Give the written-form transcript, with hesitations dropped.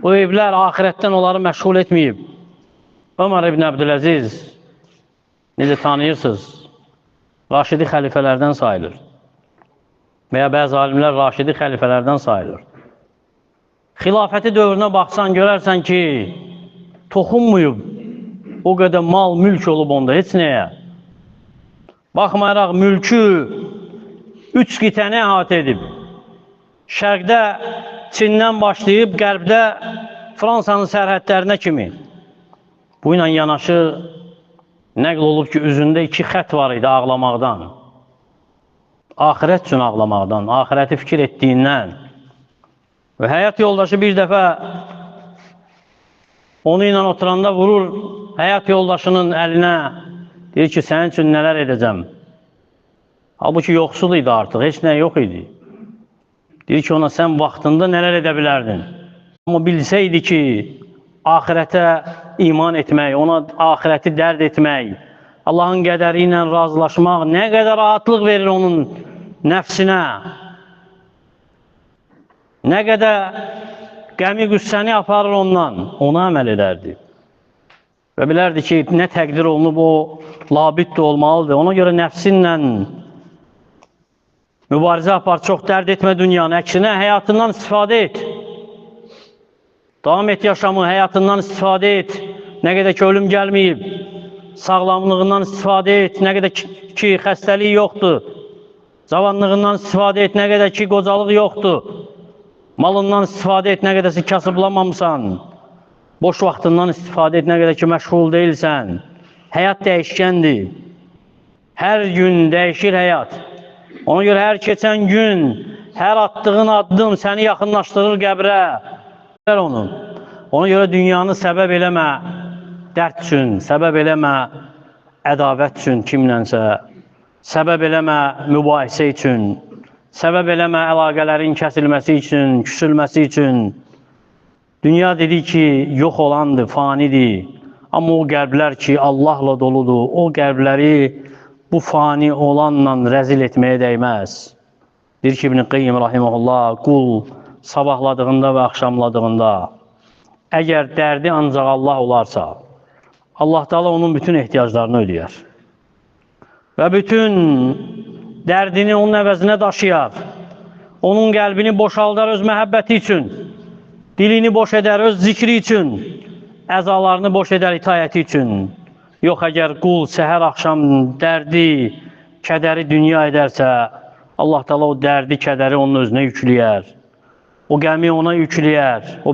Bu evlər ahirətdən onları məşğul etməyib. Ömər ibn Əbdüləziz, necə tanıyırsınız, Raşidi xəlifələrdən sayılır. Və ya bəzi alimlər Raşidi xəlifələrdən sayılır. Xilafəti dövrünə baxsan, görərsən ki, toxunmuyub, o qədər mal, mülk olub onda, heç nəyə. Baxmayaraq, mülkü 3 qitəni əhatə edib. Şərqdə Çindən başlayıb, qərbdə Fransanın sərhədlərinə kimi. Bu ilə yanaşı nəql olub ki, üzündə 2 xət var idi ağlamaqdan. Axirət üçün ağlamaqdan, axirəti fikir etdiyindən. Və həyat yoldaşı bir dəfə onu ilə oturanda vurur həyat yoldaşının əlinə, deyir ki, sənin üçün nələr edəcəm. Halbuki yoxsul idi artıq, heç nə yox idi. Deyir ki, ona sən vaxtında nələr edə bilərdin. Amma bilsəydi ki, axirətə iman etmək, ona axirəti dərd etmək, Allahın qədəri ilə razılaşmaq nə qədər rahatlıq verir onun nəfsinə, nə qədər qəmi qüssəni aparır ondan, ona əməl edərdi. Və bilərdi ki, nə təqdir olunub o labid də olmalıdır. Ona görə nəfsinlə mübarizə apar, çox dərd etmə dünyanı, əksinə həyatından istifadə et. Davam et yaşamı, həyatından istifadə et. Nə qədər ki, ölüm gəlməyib, sağlamlığından istifadə et. Nə qədər ki, xəstəlik yoxdur. Cavanlığından istifadə et. Nə qədər ki, qocalıq yoxdur. Malından istifadə et. Nə qədər ki, kasıblanmamısan. Boş vaxtından istifadə et. Nə qədər ki, məşğul deyilsən. Həyat dəyişkəndir. Hər gün dəyişir həyat. Ona görə hər keçən gün, hər attığın addım səni yaxınlaşdırır qəbrə. Ona görə dünyanı səbəb eləmə dərd üçün, səbəb eləmə ədavət üçün kimlənsə, səbəb eləmə mübahisə üçün, səbəb eləmə əlaqələrin kəsilməsi üçün, küsülməsi üçün. Dünya dedik ki, yox olandır, fanidir. Amma o qəlblər ki, Allahla doludur, o qəlbləri bu fani olanla rəzil etməyə dəyməz. Deyir ki, İbn Qeyyim rahimehullah, qul sabahladığında və axşamladığında əgər dərdi ancaq Allah olarsa, Allah Teala onun bütün ehtiyaclarını ödəyər. Və bütün dərdini onun əvəzinə daşıyar. Onun qəlbini boşaldar öz məhəbbəti üçün, dilini boş edər öz zikri üçün, əzalarını boş edər itayəti üçün. Yox, əgər qul səhər axşam dərdi, kədəri dünya edərsə, Allah Teala o dərdi, kədəri onun özünə yükləyər. O qəmi ona yükləyər.